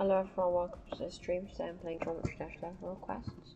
Hello everyone, welcome to the stream. Today I'm playing Jawbreaker quests.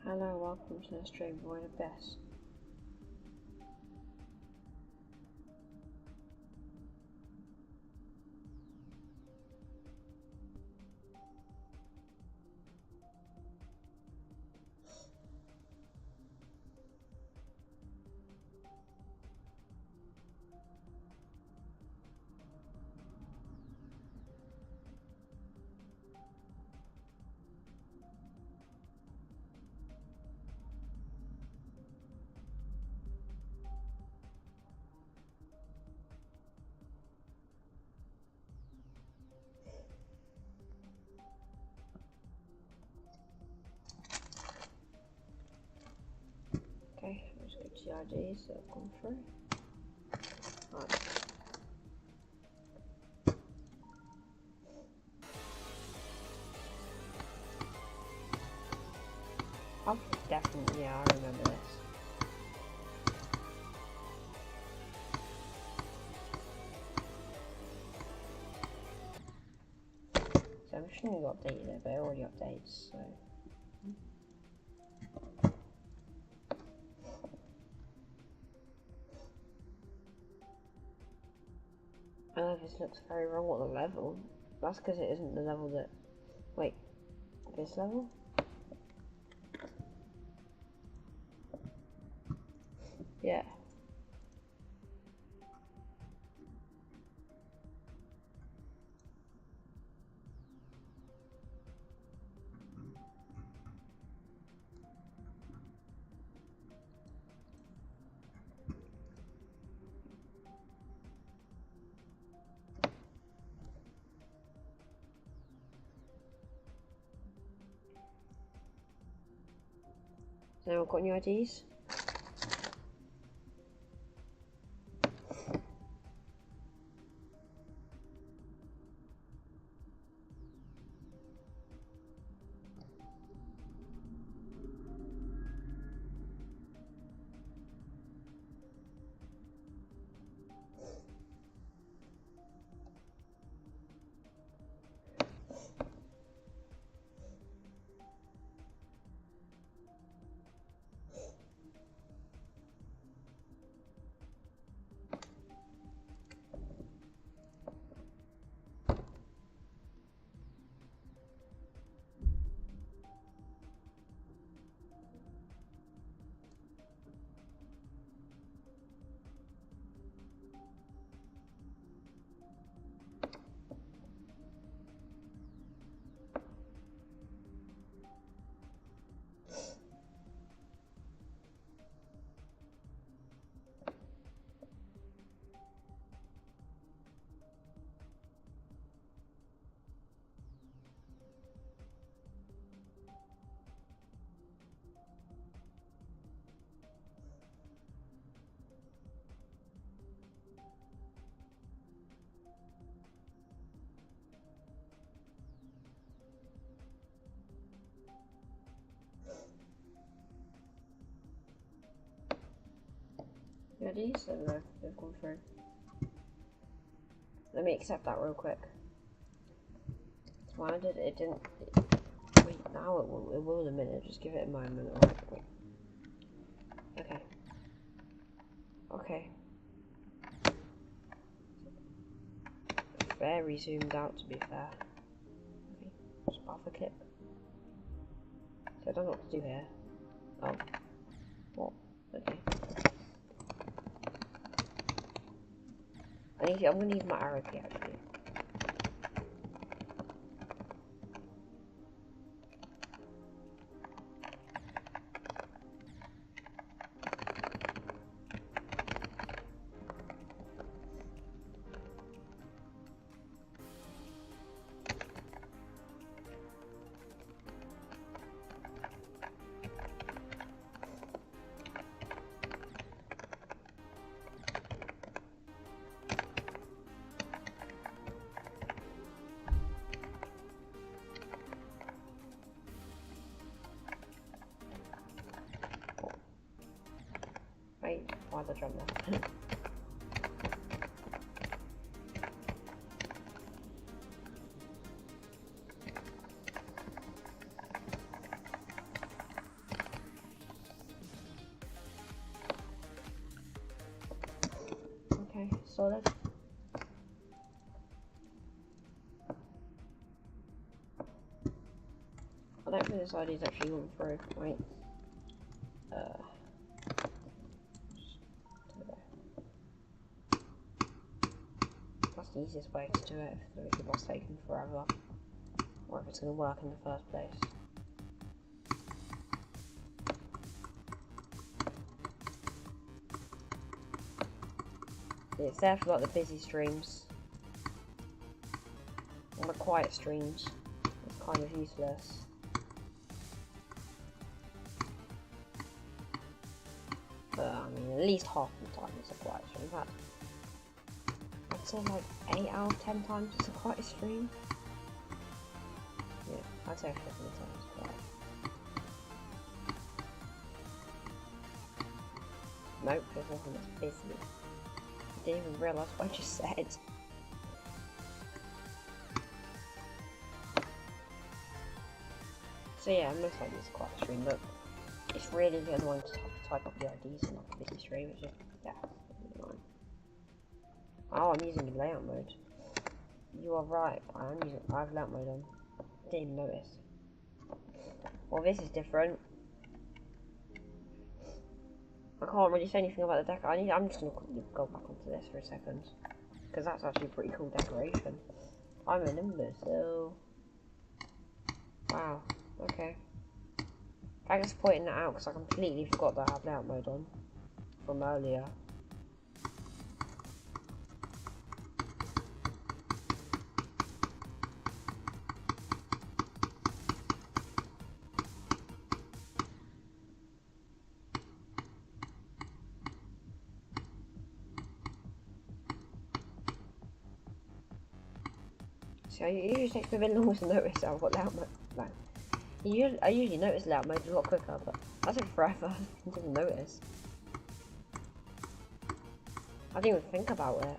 Hello, welcome to the stream. We're the best. Okay, let's go to the IDs that have gone through. Right. Oh, definitely, yeah, I remember this. So I'm assuming you updated it, but it already updates, so. This looks very wrong. What the level? That's because it isn't the level that. Wait, this level? Yeah. Has anyone got any IDs? IDs? I don't know, they've gone through. Let me accept that real quick. Why did it didn't. Wait, now it will in a minute, just give it a moment. Wait. Okay. Okay. Very zoomed out, to be fair. Okay, just path a clip. So I don't know what to do here. Oh. What? Okay. I'm gonna use my arrow key actually. Why'd I jump there? Okay, solid. I don't think this idea is actually going through. Wait. That's the easiest way to do it if the boss taking forever, or if it's going to work in the first place. It's there for like the busy streams. On the quiet streams, it's kind of useless. But I mean, at least half the time it's a quiet stream. In fact, I'd say like 8 out of 10 times it's a quiet stream. Yeah, I'd say 50 times it's quiet. Nope, there's nothing that's busy. I didn't even realise what I just said. So yeah, most likely it's a quiet stream, but it's really annoying to have to type up the IDs in like a busy stream, which is, yeah, really annoying. Oh, I'm using layout mode. You are right, I have layout mode on. Didn't even notice. Well, this is different. I can't really say anything about the deck. I'm just gonna go back onto this for a second, because that's actually a pretty cool decoration. I'm a number, so wow. Okay. Thanks for pointing that out, because I completely forgot that I have layout mode on from earlier. So it usually takes me a bit longer to notice I've got layout mode. No. I usually notice layout mode a lot quicker, but that took forever. I didn't notice. I didn't even think about it.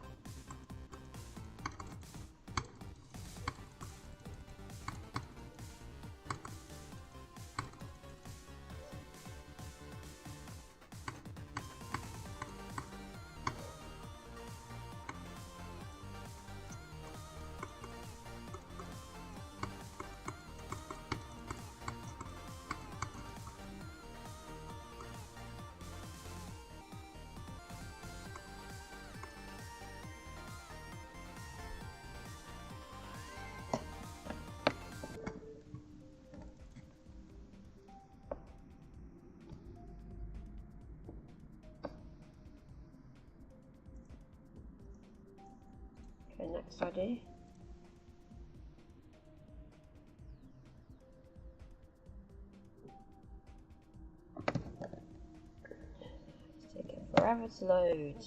Okay, next idea. It's taking forever to load.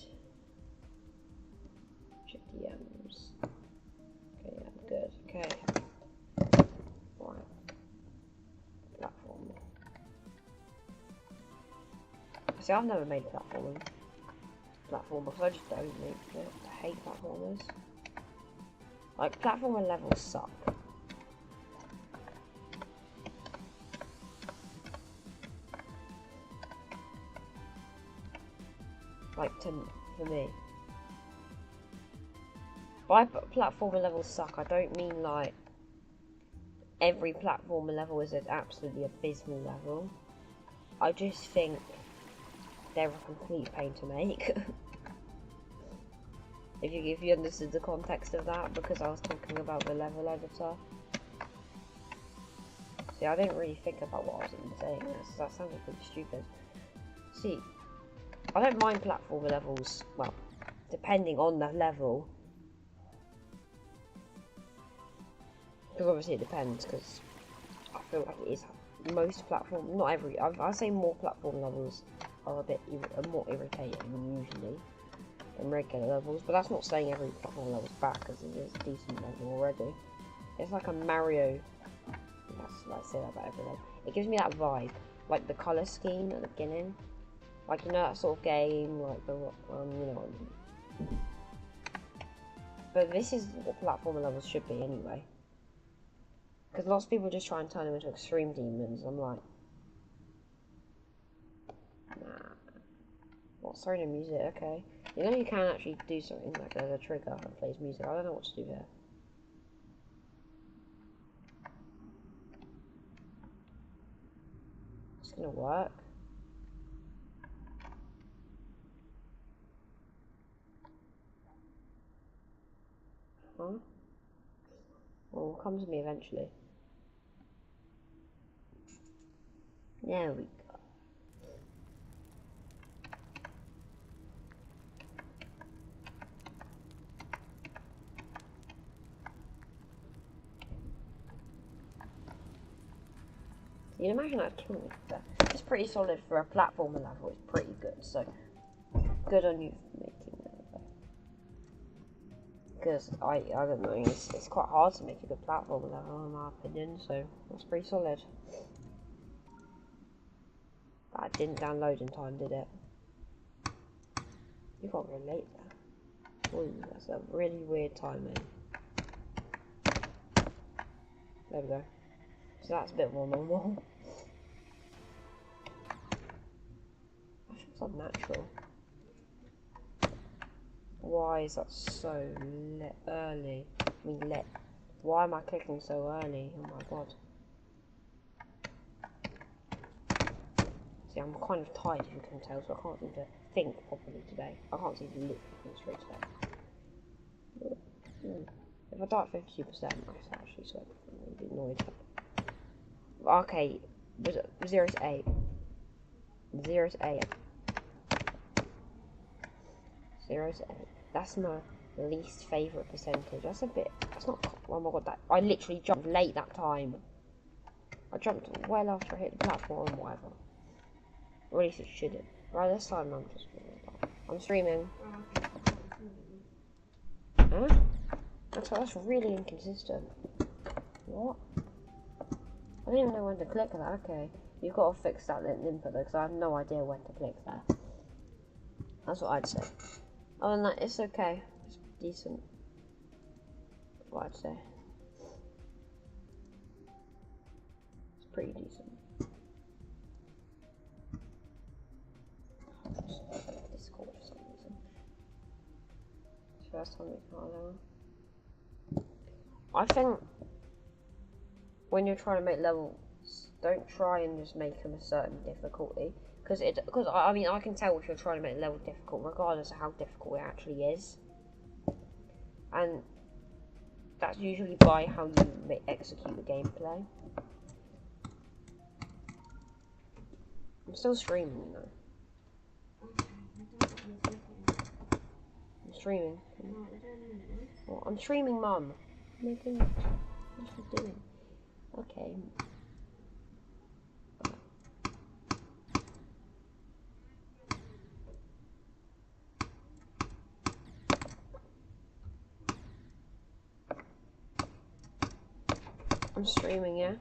Check DMs. Okay, yeah, good. Okay. Right. Platform. See, I've never made a platform because I just don't make it. I hate platformers. Like, platformer levels suck. Like, for me. By platformer levels suck, I don't mean like every platformer level is an absolutely abysmal level. I just think they're a complete pain to make. If you understood the context of that, because I was talking about the level editor. See, I didn't really think about what I was even saying. That sounded pretty stupid. See, I don't mind platformer levels, well, depending on the level. Because obviously it depends, because I feel like it is most platform, not every, I'd say more platform levels are a bit more irritating usually than regular levels, but that's not saying every platform level's bad, because it is a decent level already. It's like a Mario, let's say that about every level. It gives me that vibe, like the colour scheme at the beginning. Like, you know, that sort of game, like the, you know what I mean. But this is what platformer levels should be anyway. Because lots of people just try and turn them into extreme demons. I'm like, nah. Well, sorry, no music, okay. You know you can actually do something like there's a trigger that plays music. I don't know what to do there. It's gonna work. Huh? Well, it'll come to me eventually. There we go. You can imagine that killing me there. It's pretty solid for a platformer level. It's pretty good. So good on you for making that. Because I don't know. It's quite hard to make a good platformer level in my opinion. So that's pretty solid. That didn't download in time, did it? You can't relate that. Ooh, that's a really weird timing. There we go. So that's a bit more normal. That feels unnatural. Why is that so early? I mean, why am I clicking so early? Oh my god. See, I'm kind of tired, if you can tell, so I can't seem to think properly today. I can't seem to look straight today. If I die at 52%, I actually swear I'm really annoyed. Okay, 0 to 8. 0 to 8. 0 to 8. That's my least favourite percentage. That's a bit. That's not. Oh my god, I literally jumped late that time. I jumped well after I hit the platform or whatever. Or at least it shouldn't. Right, this time I'm streaming. Huh? That's really inconsistent. What? I don't even know when to click that. Okay, you've got to fix that input though, because I have no idea when to click there. That's what I'd say. Other than that, it's okay. It's decent. That's what I'd say. It's pretty decent. Discord for some reason. It's the first time we can't level. I think when you're trying to make levels, don't try and just make them a certain difficulty. Because I mean, I can tell if you're trying to make a level difficult, regardless of how difficult it actually is. And that's usually by how you execute the gameplay. I'm still streaming though. I'm streaming. Well, I'm streaming, Mum. What's she doing? Okay. I'm streaming, yeah?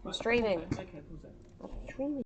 I'm streaming. Okay, pause it. I'm streaming.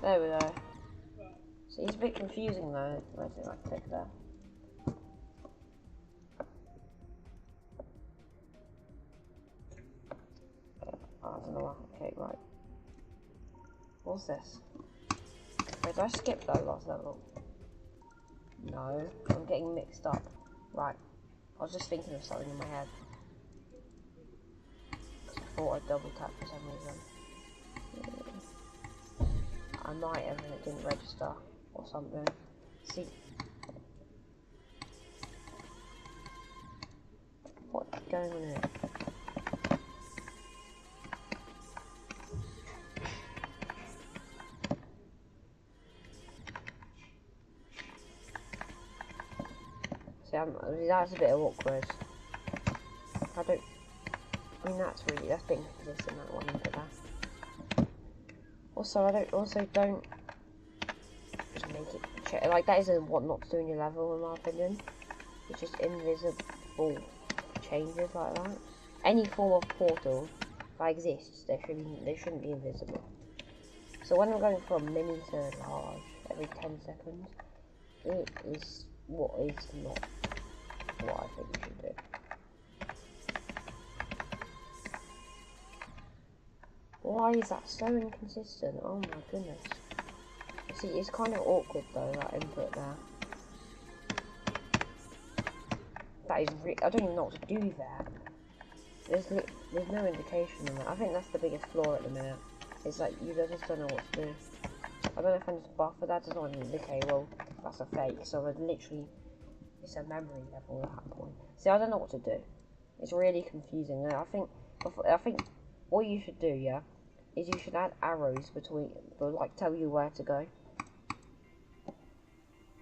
There we go. See, it's a bit confusing though. Where did I click there? Oh, I don't know why. Okay, right. What's this? Wait, did I skip that last level? No, I'm getting mixed up. Right. I was just thinking of something in my head. I thought I double tapped for some reason. I might have and it didn't register or something. See, what's going on here? that's a bit awkward. I mean, that's being consistent, that one, but that. Also, don't just make it, like, that isn't what not to do in your level, in my opinion. It's just invisible changes like that. Any form of portal that exists, they shouldn't be invisible. So when I'm going from mini to large every 10 seconds, it is what is not what I think you should do. Why is that so inconsistent? Oh my goodness. See, it's kind of awkward though, that input there. That is I don't even know what to do there. There's no indication in that. I think that's the biggest flaw at the minute. It's like, you just don't know what to do. I don't know if I just buffer that, does not indicate, well, that's a fake, so it's a memory level at that point. See, I don't know what to do. It's really confusing, and I think what you should do, yeah, is you should add arrows between, like, tell you where to go.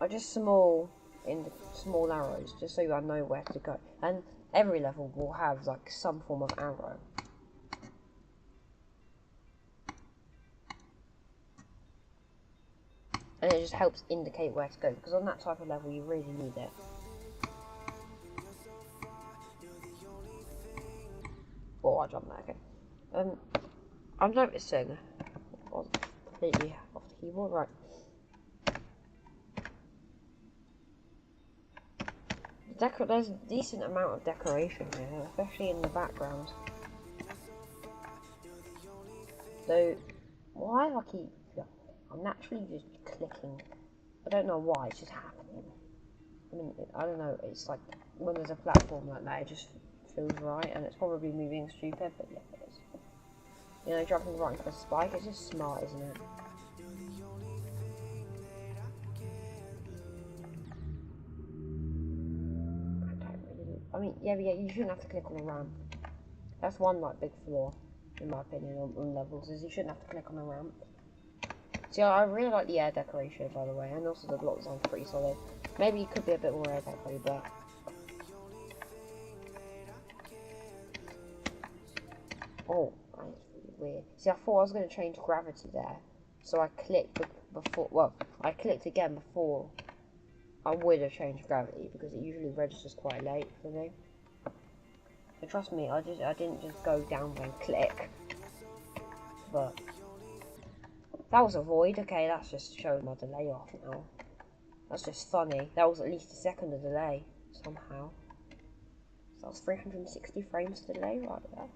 Or just small arrows, just so I know where to go. And every level will have, like, some form of arrow. And it just helps indicate where to go, because on that type of level you really need it. Oh, I jumped there, okay. I'm noticing, completely off the keyboard, right. There's a decent amount of decoration here, especially in the background. So, why do I keep... I'm naturally just clicking. I don't know why, it's just happening. I mean, I don't know, it's like, when there's a platform like that, it just feels right, and it's probably moving stupid, but yeah, it is. You know, jumping right into a spike, it's just smart, isn't it? I mean, yeah, you shouldn't have to click on a ramp. That's one, like, big flaw, in my opinion, on levels, is you shouldn't have to click on a ramp. See, I really like the air decoration, by the way, and also the block design's pretty solid. Maybe it could be a bit more air deco, but... Oh, that's really weird. See, I thought I was going to change gravity there, so I clicked before... Well, I clicked again before I would have changed gravity, because it usually registers quite late for me. So trust me, I didn't just go down there and click. But... that was a void, okay, that's just showing my delay off now. That's just funny. That was at least a second of delay, somehow. So that was 360 frames of delay right there.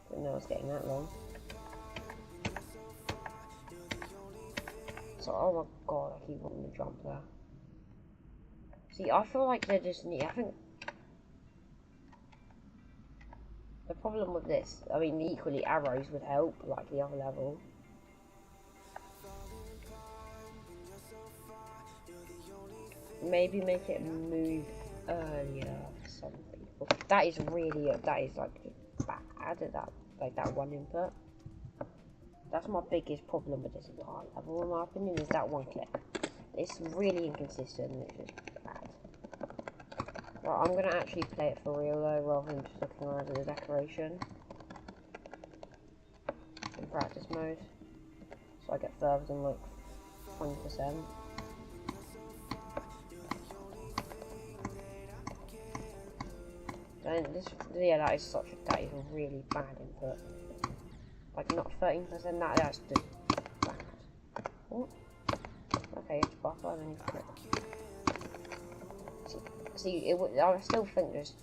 Didn't know I was getting that long. So, oh my god, I keep wanting to jump there. See, I feel like they're just neat. I think the problem with this, I mean, equally arrows would help, like the other level. Maybe make it move earlier for some people. That is really, that is like bad at that, like that one input. That's my biggest problem with this entire level, in my opinion, is that one click. It's really inconsistent and it's just bad. Right, I'm gonna actually play it for real though, rather than just looking around at the decoration. In practice mode. So I get further than like 20%. And this, yeah, that is a really bad input. Like not 13%, that's just bad. What? Okay, it's buffer and then you click. See, I still think just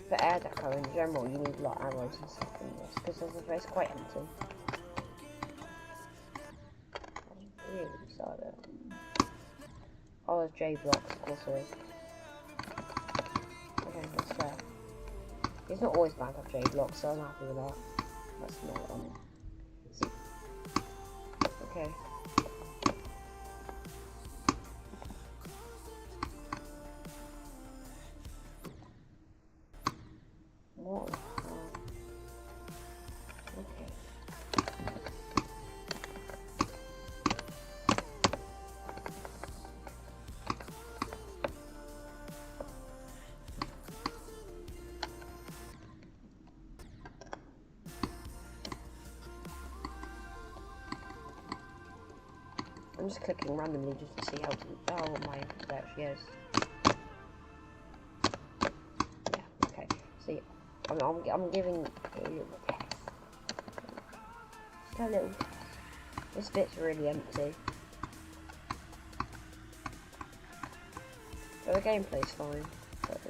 for air deco in general, you need like arrows and stuff in this, because it's quite empty. That's really sad. Oh, there's J blocks, of course there is. Okay, that's fair. It's not always bad to have J blocks, so I'm happy with that. That's not see. Okay. What the hell? Okay. I'm just clicking randomly just to see how my input actually is. Yeah, okay. See, I'm giving a little test. Just a little test. This bit's really empty. But the gameplay's fine. But,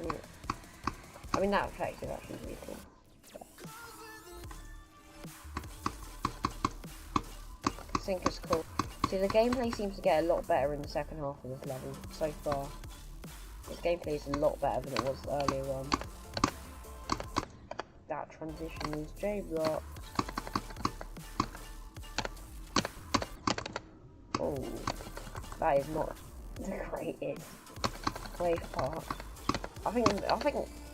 I mean, that effect is actually really cool. I think it's cool. See, the gameplay seems to get a lot better in the second half of this level so far. This gameplay is a lot better than it was earlier on. That transition is J-block. Oh, that is not the greatest wave part. I think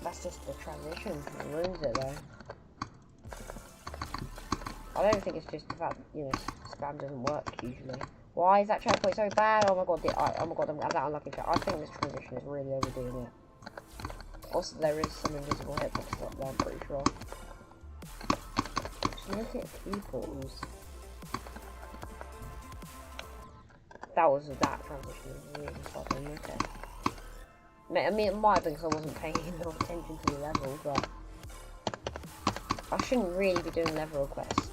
that's just the transition that ruins it though. I don't think it's just the fact, you know, spam doesn't work usually. Why is that checkpoint so bad? Oh my god, I'm that unlucky. I think this transition is really overdoing it. Also, there is some invisible hitbox up there, I'm pretty sure. Just look at people's. That transition was really fucking okay. I mean, it might have been because I wasn't paying enough attention to the level, but I shouldn't really be doing level requests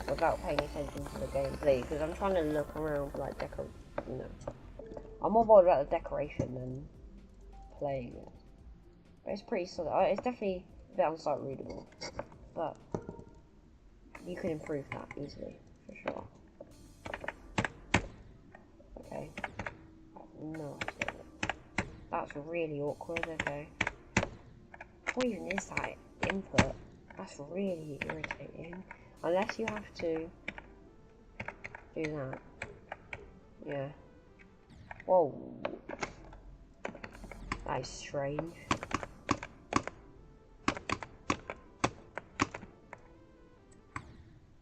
without paying attention to the gameplay, because I'm trying to look around for like you know. I'm more bothered about the decoration than playing it. But it's pretty solid. It's definitely a bit unsight readable, but you can improve that easily, for sure. Okay. No. That's really awkward, okay. What even is that input? That's really irritating. Unless you have to do that. Yeah. Whoa. That is strange.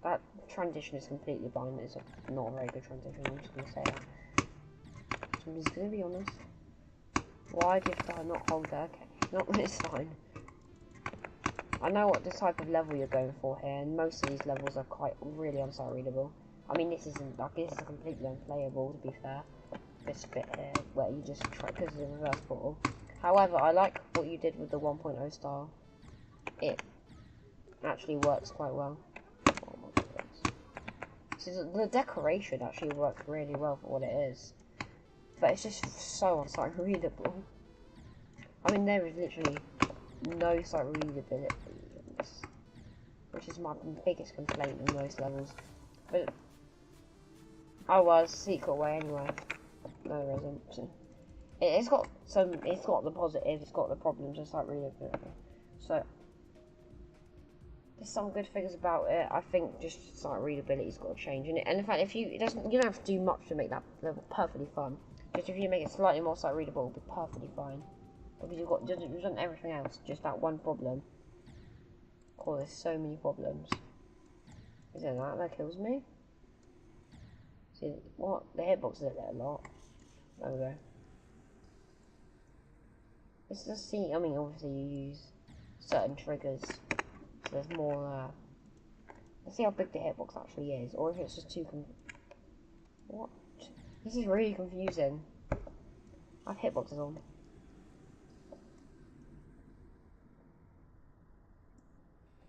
That transition is completely blind. It's not a very good transition, I'm just going to say that. I'm just going to be honest. Why did I not hold that? Okay, not when it's fine. I know what the type of level you're going for here, and most of these levels are quite really unsight readable. I mean, this isn't like this is completely unplayable, to be fair. This bit here where you just try because of the reverse portal. However, I like what you did with the 1.0 style. It actually works quite well. Oh my goodness. So the decoration actually works really well for what it is. But it's just so unsight readable. I mean, there is literally no sight readability in this, which is my biggest complaint in most levels. But oh well, it's a secret way anyway. No, there isn't. It's got the positives, it's got the problems of sight readability. So there's some good things about it. I think just sight readability's got to change in it. And in fact, you don't have to do much to make that level perfectly fun. Just if you make it slightly more sight readable, it'll be perfectly fine. Because you've done everything else, just that one problem. Oh, there's so many problems. Is it that kills me? See, what? The hitbox did it a lot. There we go. Let's just see, I mean, obviously you use certain triggers. So there's more, let's see how big the hitbox actually is, or if it's just too what? This is really confusing. I have hitboxes on.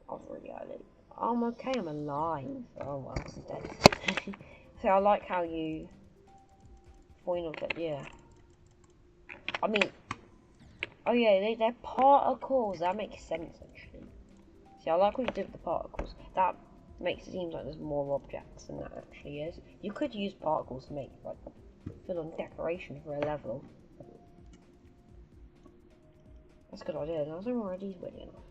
I was really early. I'm okay, I'm alive. Oh well, I'm dead. So I like how you final clip, yeah. I mean, oh yeah, they're particles. That makes sense actually. See, I like what you did with the particles. That makes it seem like there's more objects than that actually is. You could use particles to make like full-on decoration for a level. That's a good idea. Those are already ready enough.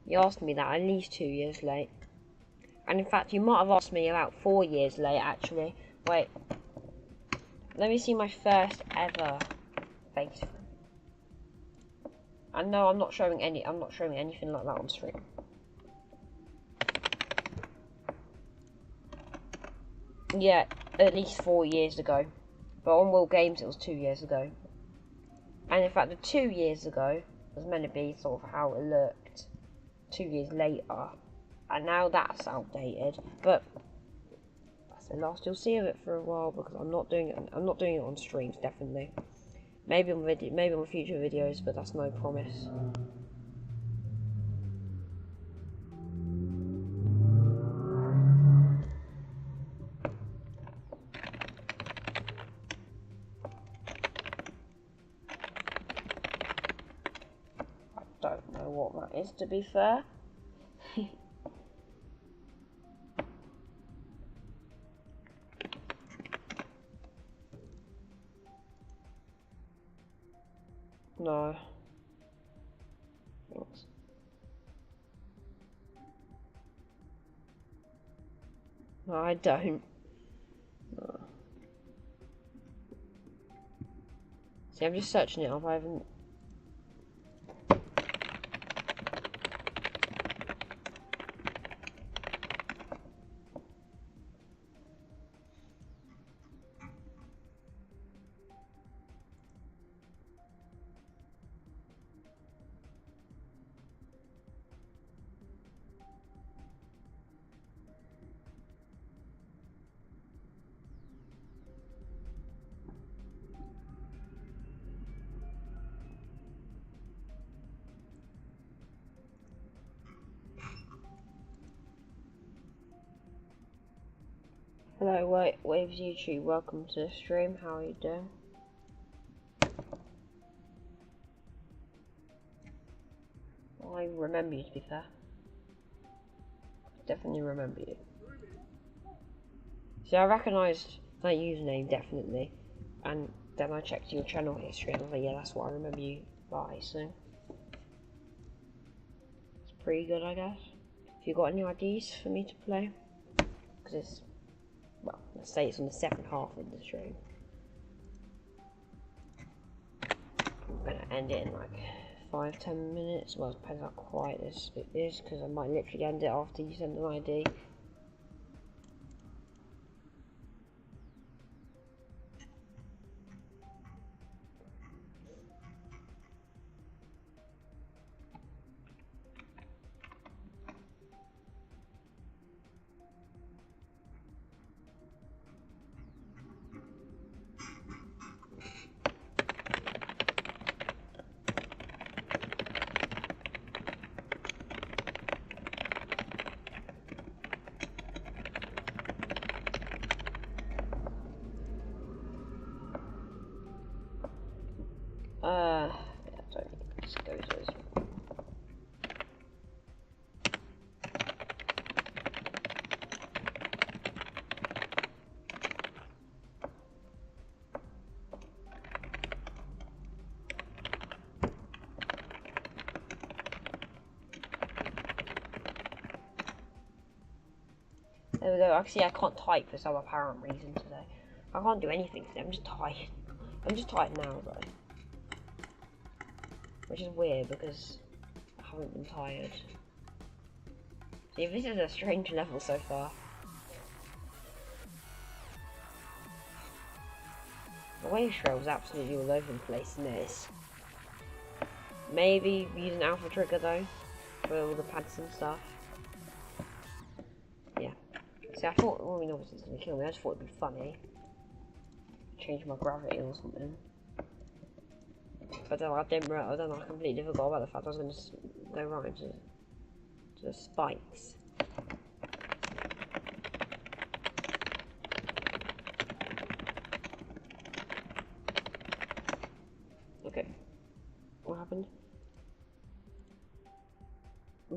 You asked me that at least 2 years late. And in fact, you might have asked me about 4 years late, actually. Wait. Let me see my first ever face. And no, I'm not showing anything like that on stream. Yeah, at least 4 years ago. But on WillGames it was 2 years ago. And in fact the 2 years ago was meant to be sort of how it looked 2 years later. And now that's outdated. But that's the last you'll see of it for a while, because I'm not doing it on streams, definitely. Maybe on future videos, but that's no promise. Don't know what that is, to be fair. No. Thanks. No, I don't. No. See, I'm just searching it up. I haven't. Hello, Waves YouTube, welcome to the stream, how are you doing? Well, I remember you, to be fair. Definitely remember you. See, I recognised that username, definitely. And then I checked your channel history and I was like, yeah, that's what I remember you by, so. It's pretty good, I guess. If you got any ideas for me to play? Because it's, well, let's say it's on the second half of the stream. I'm gonna end it in like 5-10 minutes. Well, it depends how quiet this bit is, because I might literally end it after you send an ID. Yeah, I don't think this goes as there we go. Actually, I can't type for some apparent reason today. I can't do anything today. I'm just tired. I'm just tired now, though. Which is weird because I haven't been tired. See, this is a strange level so far. The wave trail is absolutely all over the place in this. Maybe use an alpha trigger though, for all the pads and stuff. Yeah. See, I thought, well, I mean, obviously it's gonna kill me. I just thought it'd be funny. Change my gravity or something. But then I completely forgot about the fact I was going to go right into the spikes. Okay. What happened?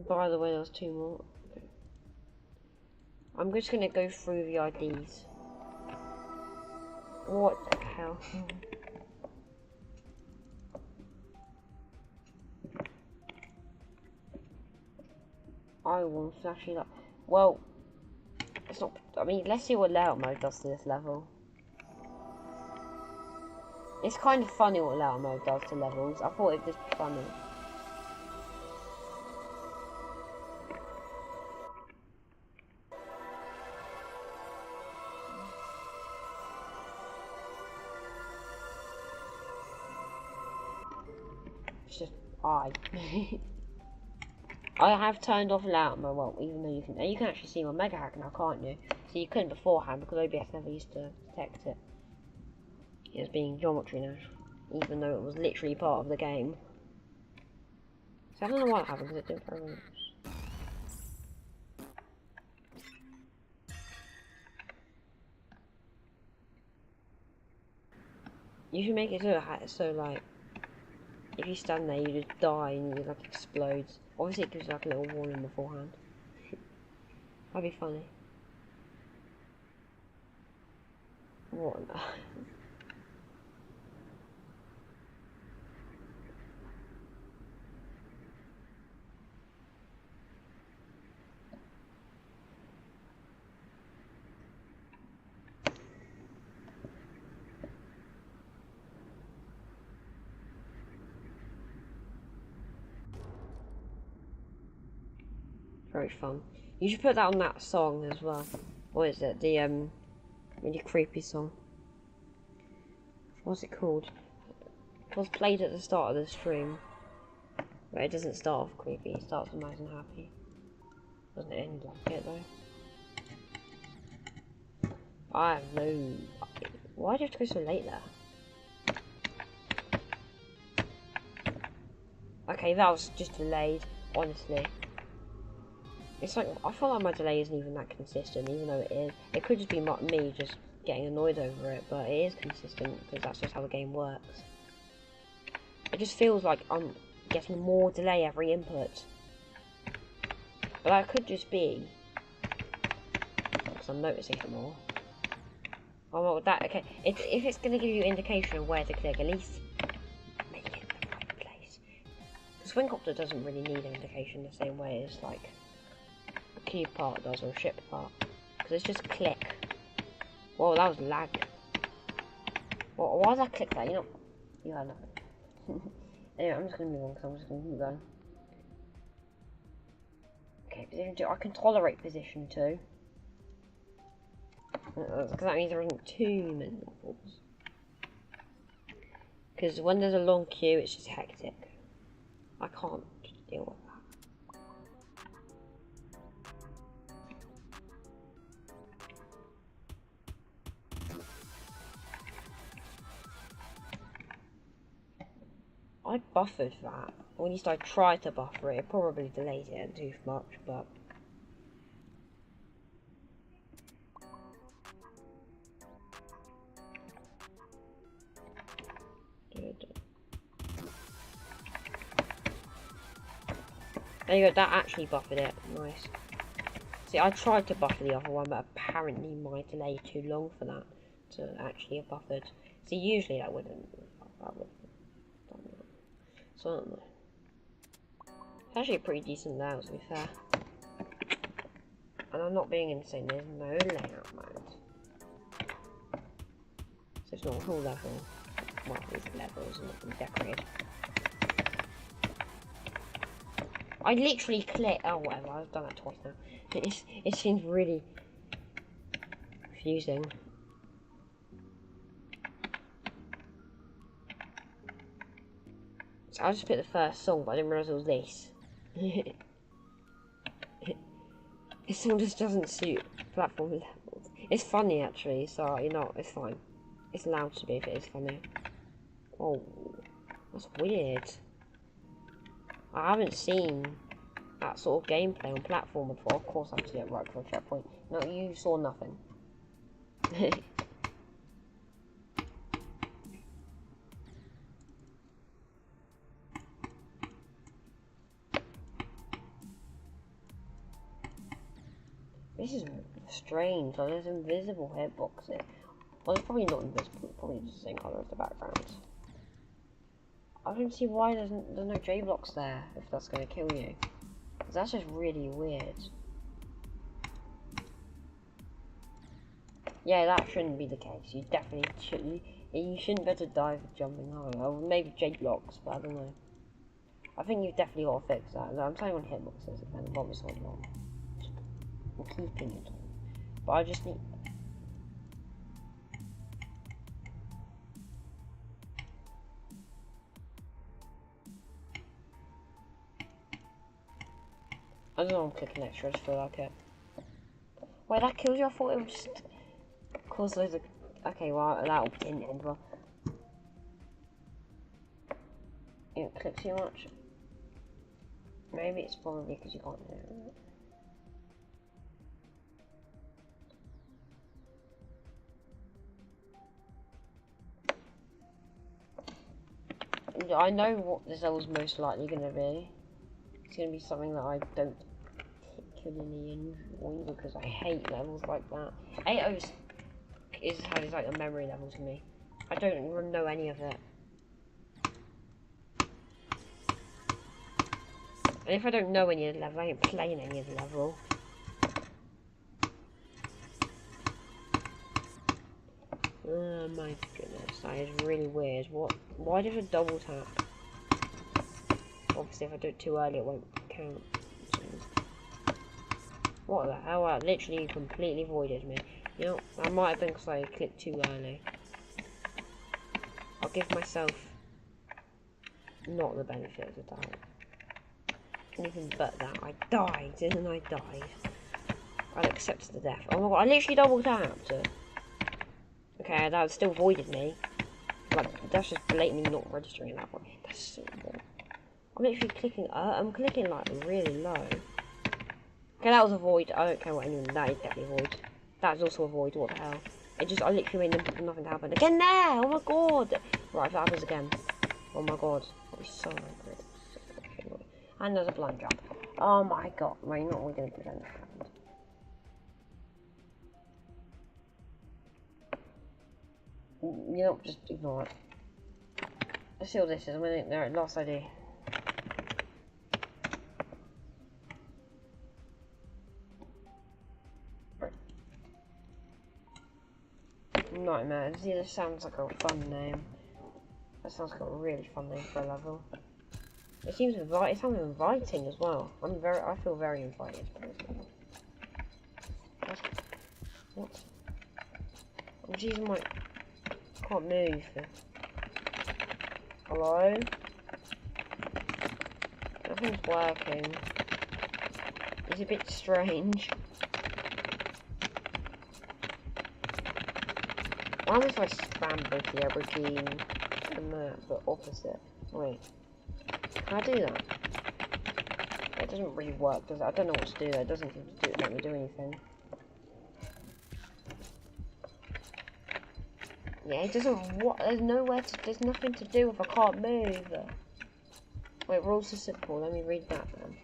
By the way, there was 2 more. Okay. I'm just going to go through the IDs. What the hell? I will actually like. Well, it's not. I mean, let's see what layout mode does to this level. It's kind of funny what layout mode does to levels. I thought it'd just be funny. I have turned off layout mode, well, even though you can actually see my mega hack now, can't you? So you couldn't beforehand because OBS never used to detect it as being geometry now, even though it was literally part of the game. So I don't know what happened because it didn't very much. You should make it so like, if you stand there, you just die and you like explodes. Obviously, it gives you like a little warning beforehand. That'd be funny. What? Very fun. You should put that on that song as well. What is it? The really creepy song. What's it called? It was played at the start of the stream. But it doesn't start off creepy, it starts with nice and happy. Doesn't end like it though. I have no... Why do you have to go so late there? Okay, that was just delayed, honestly. It's like, I feel like my delay isn't even that consistent, even though it is. It could just be me just getting annoyed over it, but it is consistent, because that's just how the game works. It just feels like I'm getting more delay every input. But that could just be because I'm noticing it more. Oh well, that, okay, if it's going to give you indication of where to click, at least make it in the right place. The Swingcopter doesn't really need an indication the same way as like a cube part does or a ship part, because it's just click. Whoa, that was lag. Well, why did I click that? You know, you had nothing. Anyway, I'm just going to move on because I'm just going to keep going. Okay, position 2. I can tolerate position 2. Because that means there isn't too many levels. Because when there's a long queue, it's just hectic. I can't deal with that. I buffered that. Or at least I tried to buffer it. It probably delayed it too much, but... There you go, that actually buffered it. Nice. See, I tried to buffer the other one, but apparently my delay too long for that to actually have buffered. See, usually that wouldn't. That would have done that. So I don't know. It's actually a pretty decent layout, to be fair. And I'm not being insane, there's no layout mode. So it's not a whole level. Well, these levels are not been decorated. I literally click. Oh, whatever, I've done that twice now. It seems really confusing. So I just picked the first song, but I didn't realise it was this. This song just doesn't suit platform levels. It's funny actually, so you know, it's fine. It's allowed to be if it is funny. Oh, that's weird. I haven't seen that sort of gameplay on platform before. Of course I have to do it right for a checkpoint. No, you saw nothing. This is strange, like there's invisible hitboxes. Well, it's probably not invisible, probably just the same colour as the background. I don't see why there's no J blocks there, if that's going to kill you. Because that's just really weird. Yeah, that shouldn't be the case. You definitely should. You shouldn't be able to dive jumping high. Or maybe J blocks, but I don't know. I think you've definitely got to fix that. I'm saying on hitboxes again, obviously not. I'm keeping it on. But I just need... I don't know, I'm clicking extra, I just feel like it. Wait, that kills you? I thought it would just cause loads of... Okay, well, that'll be in end, well. You don't click too much. Maybe it's probably because you can't hear it. I know what this level's most likely going to be. It's going to be something that I don't particularly enjoy because I hate levels like that. 8.0 has like a memory level to me. I don't even know any of it. And if I don't know any of the level, I ain't playing any of the level. Oh my goodness, that is really weird. What? Why did I double tap? Obviously, if I do it too early, it won't count. What the hell? That literally completely voided me. You know, that might have been because I clicked too early. I'll give myself not the benefit of the doubt. Anything but that. I died, and I died. I'll accept the death. Oh my god, I literally double tapped. Okay, that still voided me. Like, that's just blatantly not registering that one. That's so bad. I'm literally clicking, I'm clicking like really low. Okay, that was a void. I don't care what anyone, that is definitely a void. That's also a void, what the hell. It just, I literally made nothing happen. Again there! Oh my god! Right, if that happens again. Oh my god. I'll be so angry. And there's a blind jump. Oh my god. Right, you're not really going to prevent that. You know, just ignore it. Let's see what this is. I'm gonna, there, last idea. Right. Nightmare. See, this sounds like a fun name. That sounds like a really fun name for a level. It seems it sounds inviting as well. I feel very invited by this level. What? I'm just using my... I can't move. Hello? Nothing's working. It's a bit strange. Why am I so spam both the aubergine and that, but opposite? Wait. Can I do that? It doesn't really work, does it? I don't know what to do there. It doesn't seem to let me do anything. Yeah, it doesn't. What? There's nowhere to. There's nothing to do if I can't move. Wait, rules are simple. Let me read that then.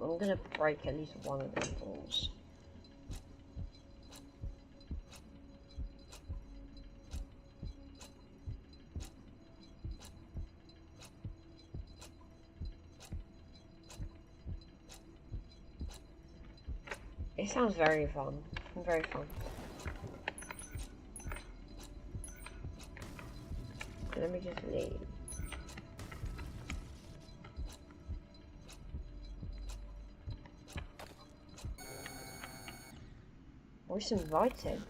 I'm gonna break at least one of these rules. It sounds very fun. Very fun. Let me just leave. Voice invited.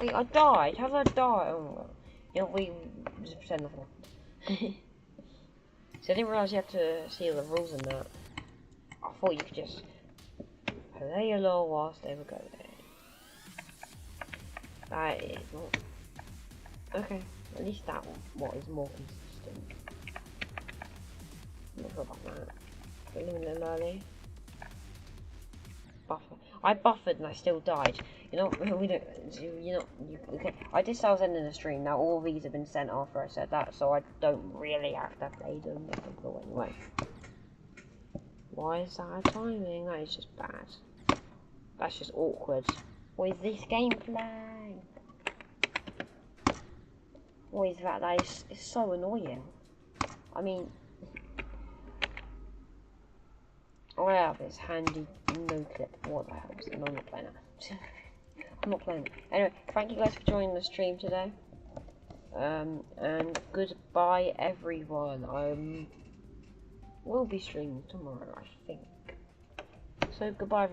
Wait, I died. How did I die? Oh, you know, we just pretend nothing happened. So I didn't realise you had to see the rules in that. I thought you could just play along whilst they were going. That is not... Okay, at least that one is more consistent. I'm not sure about that. Feeling a little early. Buffer. I buffered and I still died. You know, we don't... You know... okay, I did say I was ending the stream. Now all these have been sent after I said that, so I don't really have to play them. Anyway. Why is that timing? That is just bad. That's just awkward. What is this gameplay? What is that? That is it's so annoying. I mean, I have this handy no clip. What the hell is it? No, I'm not playing it. I'm not playing it. Anyway, thank you guys for joining the stream today. And goodbye everyone. Will be streaming tomorrow, I think. So goodbye everyone.